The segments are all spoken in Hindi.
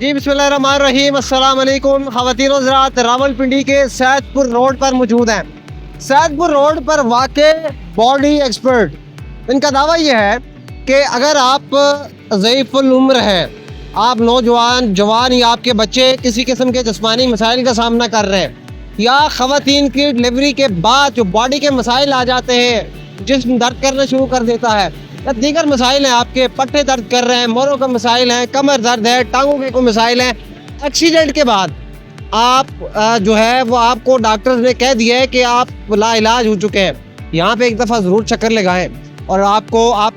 जी बिस्मिल्लाहिर्रहमानिर्रहीम, अस्सलाम वालेकुम। ख़वातीन और हज़रात, रावलपिंडी के सैदपुर रोड पर मौजूद हैं। सैदपुर रोड पर वाक़े बॉडी एक्सपर्ट, इनका दावा यह है कि अगर आप ज़ईफ़ुल उम्र हैं, आप नौजवान जवान या आपके बच्चे किसी किस्म के जिस्मानी मसाइल का सामना कर रहे हैं, या ख़वातीन की डिलीवरी के बाद जो बॉडी के मसाइल आ जाते हैं, जिस्म दर्द करना शुरू कर देता है, या दीगर मसाइल हैं, आपके पट्टे दर्द कर रहे हैं, मोरों का मसाइल है, कमर दर्द है, टांगों के कोई मसाइल हैं, एक्सीडेंट के बाद आप जो है वो आपको डॉक्टर्स ने कह दिया है कि आप लाइलाज हो चुके हैं, यहाँ पे एक दफ़ा ज़रूर चक्कर लगाएं और आप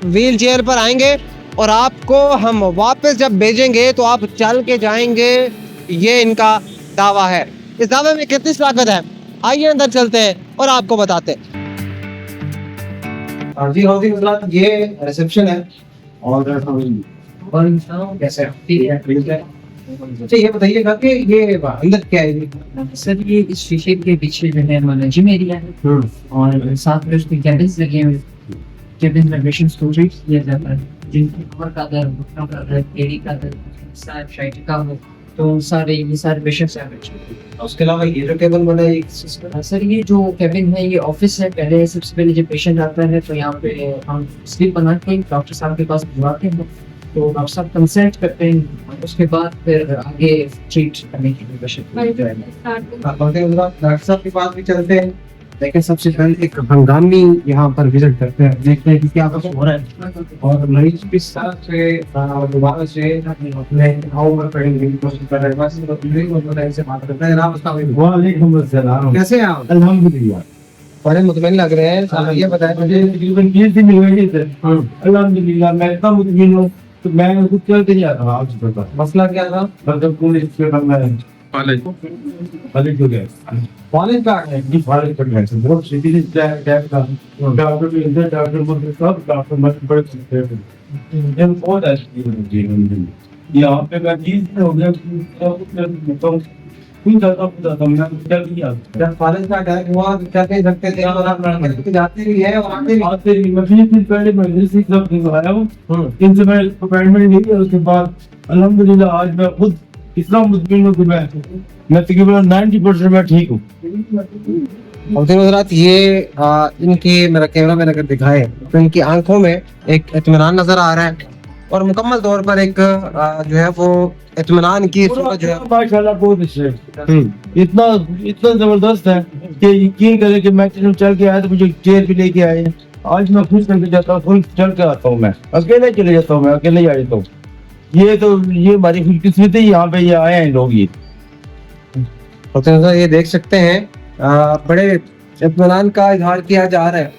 व्हील चेयर पर आएंगे और आपको हम वापस जब भेजेंगे तो आप चल के जाएंगे। ये इनका दावा है। इस दावे में कितनी ताकत है, आइए अंदर चलते हैं और आपको बताते हैं। जी हाँ जी हज़रात, ये रिसेप्शन है और कैसे है? अच्छा ये बताइएगा कि ये अंदर क्या है? सर ये इस शीशे के पीछे जो है हमारा जिम एरिया है और साथ में उसके कैबिन्स लगे हुए हैं। कैबिन में पेशेंट स्टोरेज किया जाता है, जिनकी कमर का दर्द, घुटनों का दर्द, एड़ी का दर्द, साइटिका हो, तो ये सारे पेशेंट्स हैं। उसके अलावा ये जो टेबल बना है सर ये जो कैबिन है ये ऑफिस है। पहले सबसे पहले जब पेशेंट आता है तो यहाँ पे हम स्लिप बना के डॉक्टर साहब के पास भिजवाते हैं, तो डॉक्टर साहब कंसल्ट करते हैं, उसके बाद फिर आगे ट्रीट करने के लिए पेशेंट डॉक्टर साहब के पास भी चलते हैं, लेकिन सबसे पहले एक हंगामी यहाँ पर विजिट करते हैं, देखते हैं कि क्या कुछ हो रहा है और मरीज किस तरह से दोबारा से अपने घाव पर पड़ने की कोशिश कर रहे हैं। बस से बात करते हैं। वालेकुम अस्सलाम, कैसे हैं आप? अल्हम्दुलिल्लाह, बड़े मुतमईन लग रहे हैं। ये बताएं मुझे, तकरीबन 20 दिन हो गए थे। अल्हम्दुलिल्लाह मैं इतना मुतमईन हूँ तो मैं कुछ चलते नहीं आता। आपसे पता मसला क्या था? मतलब पूरे इसके करना है कॉलेज हो गया, कॉलेज का है कि कॉलेज कर गया बहुत सीधी टाइप का डॉक्टर भी इंटर डॉक्टर मुझे सब डॉक्टर मत पड़ सकते हैं। ये बहुत अच्छी है। यहाँ पे मैं 20 दिन हो गया तो कुछ जाता मैं चल गया। जब कॉलेज का अटैक हुआ तो क्या कह सकते थे? और आप लड़के जाते भी है और आते भी मैं 20 दिन पहले मैं से सब दिखाया हूँ, इनसे मैं अपॉइंटमेंट ली है। उसके बाद अल्हम्दुलिल्लाह आज मैं खुद इतना मुतमईन हूँ कि मैं तकरीबन 90% मैं ठीक हूँ। और फिर हज़रात ये इनकी मेरा कैमरा में अगर दिखाए तो इनकी आंखों में एक इत्मीनान नजर आ रहा है और मुकम्मल तौर पर एक जो है वो इत्मीनान की सूरत जो है माशाल्लाह बहुत अच्छे इतना जबरदस्त है कि यकीन करें कि मैं चल के आया तो मुझे चेयर भी लेके आए। आज मैं खुश करके जाता हूँ, खुद चल के आता हूँ, मैं अकेले चले जाता हूँ, मैं अकेले ही आ जाता हूँ। ये हमारी खुशकिस्मती यहाँ पे ये आए हैं लोग। ये देख सकते हैं बड़े इत्मीनान का इजहार किया जा रहा है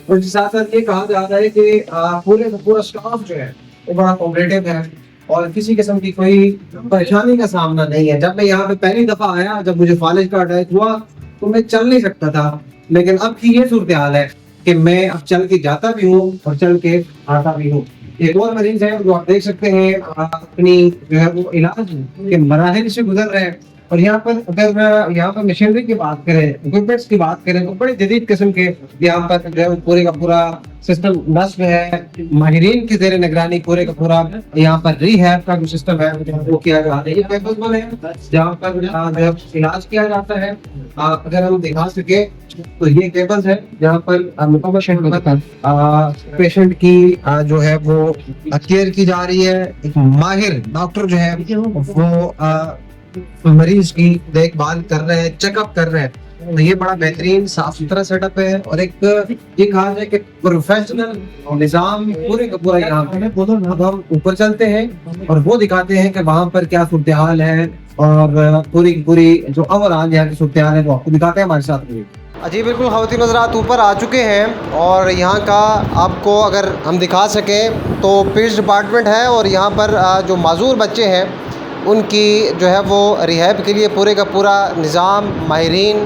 और साथ साथ ये कहा जा रहा है कि पूरा स्टाफ जो है वो बड़ा कोऑपरेटिव है और किसी किस्म की कोई परेशानी का सामना नहीं है। जब मैं यहाँ पे पहली दफा आया, जब मुझे कॉलेज का अटैक हुआ तो मैं चल नहीं सकता था, लेकिन अब की ये सूरत हाल है कि मैं अब चल के जाता भी हूँ और चल के आता भी हूँ। एक और मरीज है जो आप देख सकते हैं अपनी जो है वो इलाज के मराहिल से गुजर रहे हैं और यहाँ पर अगर यहाँ पर मशीनरी की बात करें, इक्विपमेंट्स की बात करें तो बड़े जदीद किस्म के यहाँ पर जो है पूरे का पूरा सिस्टम नस्ब है। माहिरीन की ज़ेरे निगरानी पूरे का पूरा यहाँ पर रिहैब का जो सिस्टम है वो किया जा रहा है। ये कैंपस बने हैं जहाँ पर जो है इलाज किया जाता है। अगर हम दिखा सके तो ये केबल्स है जहाँ पर पेशेंट की जो है वो केयर की जा रही है। एक माहिर डॉक्टर जो है वो मरीज की देखभाल कर रहे हैं, चेकअप कर रहे हैं। तो ये बड़ा बेहतरीन साफ सुथरा सेटअप है और एक ये कहा जाए कि प्रोफेशनल निजाम पूरे का पूरा यहाँ पे। अब हम ऊपर चलते हैं और वो दिखाते हैं कि वहाँ पर क्या सूरत हाल है और पूरी जो ओवरऑल यहाँ की सूरत हाल है वो आपको दिखाते हैं हमारे साथ। जी बिल्कुल, ख़वातीन हज़रात ऊपर आ चुके हैं और यहाँ का आपको अगर हम दिखा सकें तो पीस डिपार्टमेंट है और यहाँ पर जो माजूर बच्चे हैं उनकी जो है वो रिहैब के लिए पूरे का पूरा निज़ाम, माहिरीन,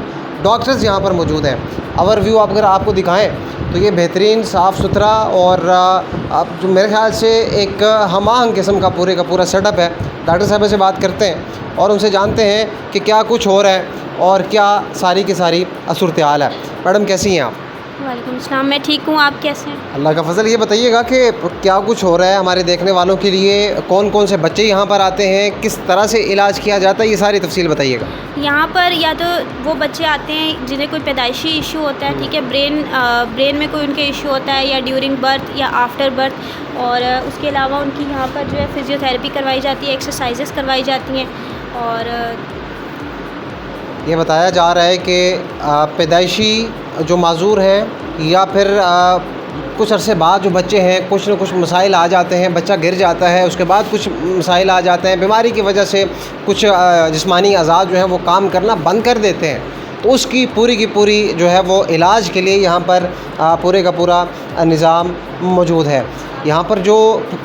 डॉक्टर्स यहाँ पर मौजूद हैं। ओवरव्यू अगर आपको दिखाएं तो ये बेहतरीन साफ़ सुथरा और आप जो मेरे ख्याल से एक हमाहंग किस्म का पूरे का पूरा सेटअप है। डॉक्टर साहब से बात करते हैं और उनसे जानते हैं कि क्या कुछ हो रहा है और क्या सारी की सारी सूरत हाल है। मैडम कैसी हैं आप? वालेकुम अस्सलाम, मैं ठीक हूँ, आप कैसे हैं? अल्लाह का फजल। ये बताइएगा कि क्या कुछ हो रहा है हमारे देखने वालों के लिए, कौन कौन से बच्चे यहाँ पर आते हैं, किस तरह से इलाज किया जाता है, ये सारी तफसील बताइएगा। यहाँ पर या तो वो बच्चे आते हैं जिन्हें कोई पैदाइशी इशू होता है, ठीक है, ब्रेन में कोई उनके इशू होता है, या ड्यूरिंग बर्थ या आफ्टर बर्थ, और उसके अलावा उनकी यहाँ पर जो है फिजियोथेरेपी करवाई जाती है, एक्सरसाइजेस करवाई जाती हैं। और ये बताया जा रहा है कि पैदाइशी जो माजूर हैं या फिर कुछ अरसे बाद जो बच्चे हैं, कुछ न कुछ मसाइल आ जाते हैं, बच्चा गिर जाता है, उसके बाद कुछ मसाइल आ जाते हैं, बीमारी की वजह से कुछ जिस्मानी अज़ाद जो हैं वो काम करना बंद कर देते हैं, तो उसकी पूरी की पूरी जो है वो इलाज के लिए यहाँ पर पूरे का पूरा निज़ाम मौजूद है। यहाँ पर जो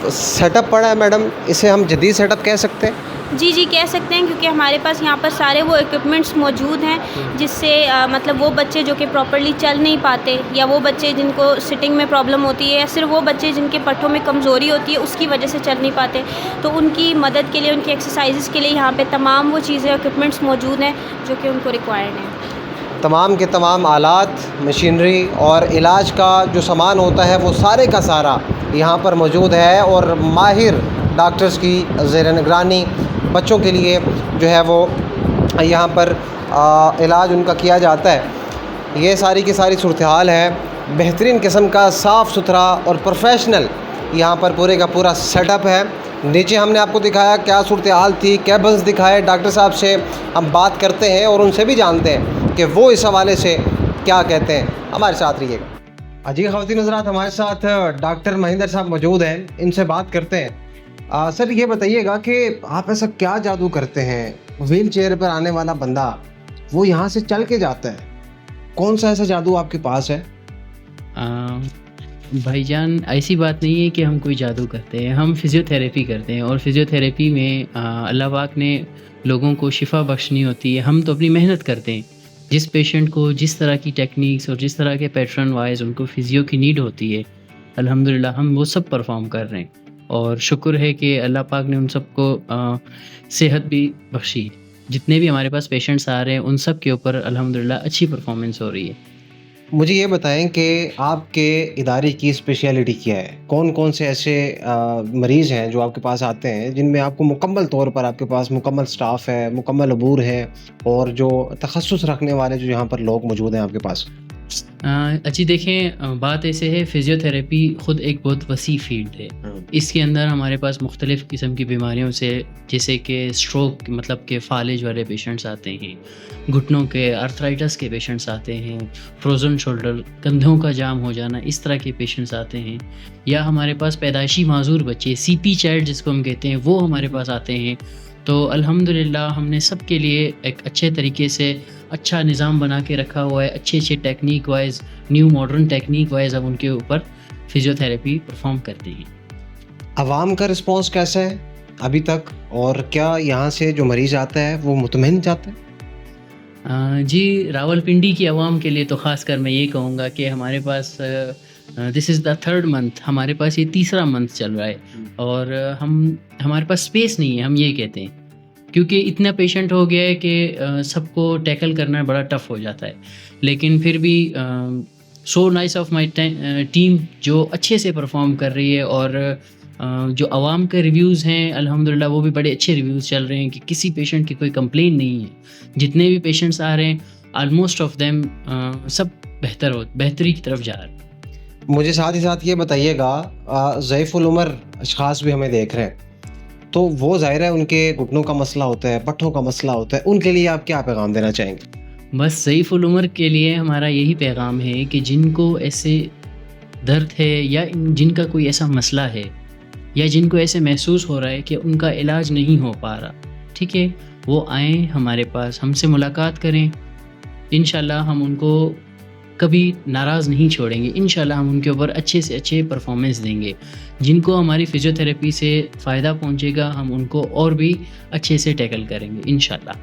सेटअप पड़ा है मैडम, इसे हम जदीद सेटअप कह सकते हैं। जी कह सकते हैं, क्योंकि हमारे पास यहाँ पर सारे वो इक्विपमेंट्स मौजूद हैं जिससे मतलब वो बच्चे जो कि प्रॉपर्ली चल नहीं पाते, या वो बच्चे जिनको सिटिंग में प्रॉब्लम होती है, या सिर्फ वो बच्चे जिनके पट्टों में कमज़ोरी होती है उसकी वजह से चल नहीं पाते, तो उनकी मदद के लिए, उनकी एक्सरसाइजेस के लिए यहाँ पे तमाम वो चीज़ें, इक्विपमेंट्स मौजूद हैं जो कि उनको रिक्वायर्ड हैं। तमाम के तमाम आलात, मशीनरी और इलाज का जो सामान होता है वो सारे का सारा यहाँ पर मौजूद है, और माहिर डॉक्टर्स की ज़ेर निगरानी बच्चों के लिए जो है वो यहाँ पर इलाज उनका किया जाता है। ये सारी की सारी सूरत हाल है, बेहतरीन किस्म का साफ़ सुथरा और प्रोफेशनल यहाँ पर पूरे का पूरा सेटअप है। नीचे हमने आपको दिखाया क्या सूरत हाल थी, कैबिन्स दिखाए, डॉक्टर साहब से हम बात करते हैं और उनसे भी जानते हैं कि वो इस हवाले से क्या कहते हैं। हमारे साथ रहिएगा। अजी ख़वातीन हज़रात, हमारे साथ डॉक्टर महेंद्र साहब मौजूद हैं, इनसे बात करते हैं। सर ये बताइएगा कि आप ऐसा क्या जादू करते हैं, व्हील चेयर पर आने वाला बंदा वो यहाँ से चल के जाता है, कौन सा ऐसा जादू आपके पास है? भाईजान, ऐसी बात नहीं है कि हम कोई जादू करते हैं, हम फिज़ियोथेरेपी करते हैं, और फिज़ियोथेरेपी में अल्लाह पाक ने लोगों को शिफा बख्शनी होती है। हम तो अपनी मेहनत करते हैं, जिस पेशेंट को जिस तरह की टेक्निक्स और जिस तरह के पैटर्न वाइज उनको फिज़ियो की नीड होती है, अल्हम्दुलिल्लाह हम वो सब परफॉर्म कर रहे हैं, और शुक्र है कि अल्लाह पाक ने उन सबको सेहत भी बख्शी है। जितने भी हमारे पास पेशेंट्स आ रहे हैं उन सब के ऊपर अल्हम्दुलिल्लाह अच्छी परफॉर्मेंस हो रही है। मुझे ये बताएं कि आपके इदारे की स्पेशलिटी क्या है, कौन कौन से ऐसे मरीज़ हैं जो आपके पास आते हैं जिनमें आपको मुकम्मल तौर पर आपके पास मुकम्मल स्टाफ है, मुकम्मल अबूर है, और जो तखस्सुस रखने वाले जो यहाँ पर लोग मौजूद हैं आपके पास? अच्छी देखें, बात ऐसे है, फिज़ियोथेरेपी ख़ुद एक बहुत वसी फील्ड है। इसके अंदर हमारे पास मुख्तलिफ़ किस्म की बीमारियों से, जैसे कि स्ट्रोक मतलब के फालिज वाले पेशेंट्स आते हैं, घुटनों के आर्थराइटिस के पेशेंट्स आते हैं, फ्रोज़न शोल्डर, कंधों का जाम हो जाना, इस तरह के पेशेंट्स आते हैं, या हमारे पास पैदाइशी माजूर बच्चे, CP चाइल्ड जिसको हम कहते हैं, वो हमारे पास आते हैं। तो अल्हम्दुलिल्लाह हमने सब के लिए एक अच्छे तरीके से अच्छा निज़ाम बना के रखा हुआ है, अच्छे technique wise, new modern technique wise अब उनके ऊपर फिज़ियोथेरेपी परफॉर्म करते हैं। आवाम का रिस्पांस कैसा है अभी तक, और क्या यहाँ से जो मरीज़ आता है वो मुतमईन जाता है? जी, रावलपिंडी की आवाम के लिए तो ख़ास कर मैं ये कहूँगा कि हमारे पास this is the 3rd month, हमारे पास ये 3रा मंथ चल रहा है, और हमारे पास स्पेस नहीं है, हम ये कहते हैं, क्योंकि इतना पेशेंट हो गया है कि सबको टैकल करना बड़ा टफ़ हो जाता है। लेकिन फिर भी so nice of my team जो अच्छे से परफॉर्म कर रही है, और जो आवाम के रिव्यूज़ हैं अल्हम्दुलिल्लाह वो भी बड़े अच्छे रिव्यूज़ चल रहे हैं कि किसी पेशेंट की कोई कंप्लेन नहीं है। जितने भी पेशेंट्स आ रहे हैं ऑलमोस्ट ऑफ देम सब बेहतरी की तरफ जा रहे हैं। मुझे साथ ही साथ ये बताइएगा, ज़ईफ़ुल उम्र अशख़ास भी हमें देख रहे हैं, तो वो ज़ाहिर है उनके घुटनों का मसला होता है, पट्ठों का मसला होता है, उनके लिए आप क्या पैगाम देना चाहेंगे? बस ज़ईफ़ुल उम्र के लिए हमारा यही पैगाम है कि जिनको ऐसे दर्द है, या जिनका कोई ऐसा मसला है, या जिनको ऐसे महसूस हो रहा है कि उनका इलाज नहीं हो पा रहा, ठीक है, वो आएँ हमारे पास, हमसे मुलाकात करें। इंशाल्लाह हम उनको कभी नाराज़ नहीं छोड़ेंगे, इंशाल्लाह हम उनके ऊपर अच्छे से अच्छे परफॉर्मेंस देंगे। जिनको हमारी फ़िज़ियोथेरेपी से फ़ायदा पहुंचेगा हम उनको और भी अच्छे से टैकल करेंगे इंशाल्लाह।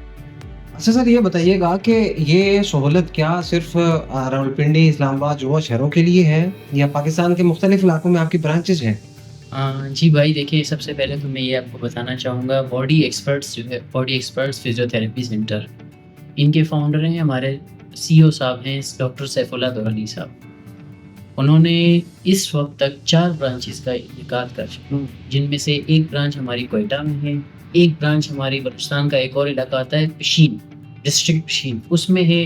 अच्छा सर, ये बताइएगा कि ये सहूलत क्या सिर्फ रावलपिंडी, इस्लामाबाद, जो शहरों के लिए है, या पाकिस्तान के मुख्तलिफ इलाकों में आपकी ब्रांचेज़ हैं? जी भाई, देखिए, सबसे पहले तो मैं ये आपको बताना चाहूँगा, बॉडी एक्सपर्ट्स जो है, बॉडी एक्सपर्ट्स फिज़ियोथेरेपी सेंटर, इनके फाउंडर हैं हमारे CEO साहब हैं डॉक्टर सैफुल्लाह दौरानी साहब। उन्होंने इस वक्त तक 4 ब्रांचेस का इनेकाद कर चुके, जिनमें से एक ब्रांच हमारी कोयटा में है, एक ब्रांच हमारी बलूचिस्तान का एक और इलाका आता है पशीन, डिस्ट्रिक्ट पशीन, उसमें है,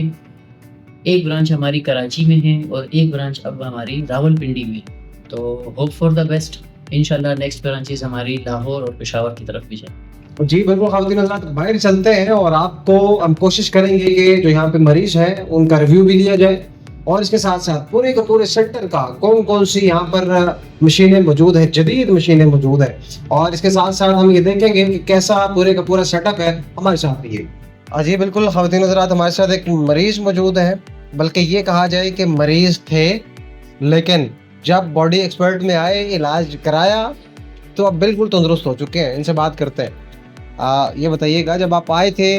एक ब्रांच हमारी कराची में है और एक ब्रांच अब हमारी रावलपिंडी में है। तो होप फॉर द बेस्ट, इंशाल्लाह नेक्स्ट ब्रांचेस हमारी लाहौर और पेशावर की तरफ भी जाए। जी बिल्कुल ख़वातीन हज़रात, बाहर चलते हैं और आपको हम कोशिश करेंगे कि जो यहाँ पे मरीज हैं उनका रिव्यू भी लिया जाए और इसके साथ साथ पूरे के पूरे सेक्टर का कौन कौन सी यहाँ पर मशीनें मौजूद है, जदीद मशीनें मौजूद है, और इसके साथ साथ हम ये देखेंगे कि कैसा पूरे का पूरा सेटअप है। हमारे साथ ये जी बिल्कुल ख़वातीन हज़रात, हमारे साथ एक मरीज मौजूद है, बल्कि ये कहा जाए कि मरीज थे लेकिन जब बॉडी एक्सपर्ट में आए, इलाज कराया तो अब बिल्कुल तंदुरुस्त हो चुके हैं। इनसे बात करते हैं। ये बताइएगा, जब आप आए थे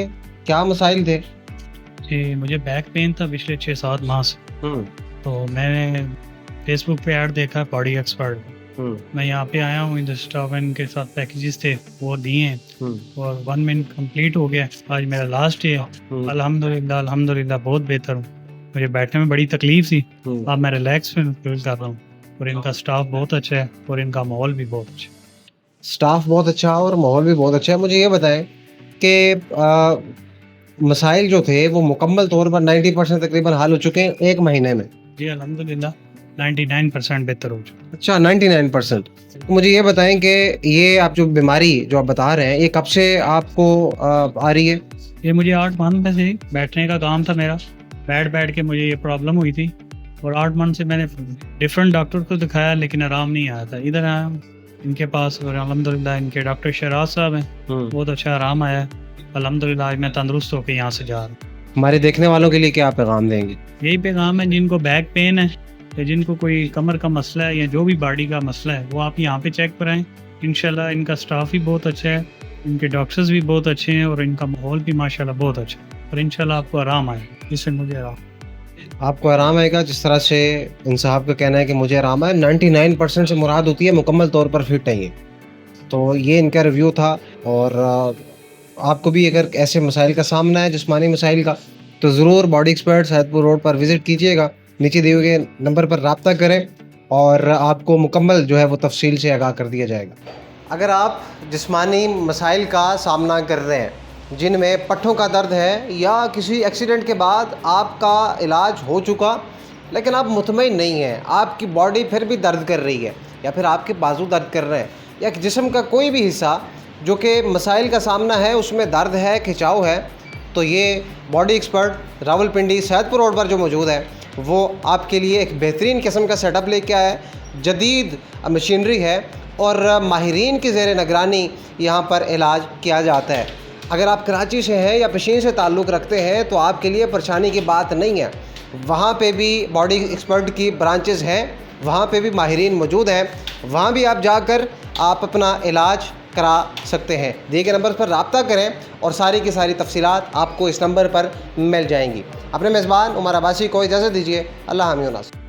क्या मसाइल थे? जी, मुझे बैक पेन था पिछले 6-7 माह से। तो मैंने फेसबुक पे ऐड देखा बॉडी एक्सपर्ट, मैं यहाँ पे आया हूँ, इंडस्ट्रावन के साथ पैकेजेस थे वो दिए हैं और 1 मिनट कंप्लीट हो गया। आज मेरा लास्ट डे है। अल्हम्दुलिल्लाह अल्हम्दुलिल्लाह बहुत बेहतर हूँ। मुझे बैठने में बड़ी तकलीफ थी, अब मैं रिलैक्स फील कर रहा हूँ और इनका स्टाफ बहुत अच्छा है और इनका माहौल भी बहुत अच्छा है। स्टाफ बहुत अच्छा और माहौल भी बहुत अच्छा है। मुझे ये बताएं कि मसाइल जो थे वो मुकम्मल तौर पर 90% तकरीबन हल हो चुके हैं 1 महीने में? जी अल्हम्दुलिल्लाह 99% बेहतर हो चुका। अच्छा, 99%। तो मुझे ये बताएं कि ये आप जो बीमारी जो आप बता रहे हैं ये कब से आपको आ रही है? ये मुझे 8 मंथ में से बैठने का काम था मेरा, बैठ के मुझे ये प्रॉब्लम हुई थी और 8 मंथ से मैंने डिफरेंट डॉक्टर को दिखाया लेकिन आराम नहीं आया था। इधर आया इनके पास और अल्हम्दुलिल्लाह इनके डॉक्टर शराज साहब हैं, बहुत अच्छा आराम आया है। अल्हम्दुलिल्लाह आज मैं तंदुरुस्त होकर यहाँ से जा रहा हूँ। हमारे देखने वालों के लिए क्या पैगाम देंगे? यही पैगाम है, जिनको बैक पेन है या जिनको कोई कमर का मसला है या जो भी बॉडी का मसला है वो आप यहाँ पे चेक कराएं। इंशाल्लाह इनका स्टाफ भी बहुत अच्छा है, इनके डॉक्टर्स भी बहुत अच्छे हैं और इनका माहौल भी माशाल्लाह बहुत अच्छा है और इंशाल्लाह आपको आराम आएगा। इससे मुझे आराम, आपको आराम आएगा। जिस तरह से इन साहब का कहना है कि मुझे आराम है, 99% से मुराद होती है मुकम्मल तौर पर फिट है ये। तो ये इनका रिव्यू था और आपको भी अगर ऐसे मसाइल का सामना है, जिस्मानी मसाइल का, तो ज़रूर बॉडी एक्सपर्ट सैदपुर रोड पर विज़िट कीजिएगा। नीचे दिए हुए नंबर पर रब्ता करें और आपको मुकम्मल जो है वो तफसील से आगाह कर दिया जाएगा। अगर आप जिस्मानी मसाइल का सामना कर रहे हैं जिनमें पट्ठों का दर्द है या किसी एक्सीडेंट के बाद आपका इलाज हो चुका लेकिन आप मुतमईन नहीं हैं, आपकी बॉडी फिर भी दर्द कर रही है या फिर आपके बाजू दर्द कर रहे हैं या जिस्म का कोई भी हिस्सा जो कि मसाइल का सामना है उसमें दर्द है, खिंचाव है, तो ये body expert Rawalpindi Saidpur road पर जो मौजूद है वो आपके लिए एक बेहतरीन किस्म का सेटअप लेके आया है। जदीद मशीनरी है और माहिरीन की ज़ेर निगरानी यहाँ पर इलाज किया जाता है। अगर आप कराची से हैं या पशीन से ताल्लुक़ रखते हैं तो आपके लिए परेशानी की बात नहीं है। वहाँ पे भी बॉडी एक्सपर्ट की ब्रांचेस हैं, वहाँ पे भी माहिरीन मौजूद हैं, वहाँ भी आप जाकर आप अपना इलाज करा सकते हैं। दिए गए नंबर पर रब्ता करें और सारी की सारी तफसीलात आपको इस नंबर पर मिल जाएंगी। अपने मेज़बान उमर अब्बासी को इजाज़त दीजिए। अल्लाह हामिद।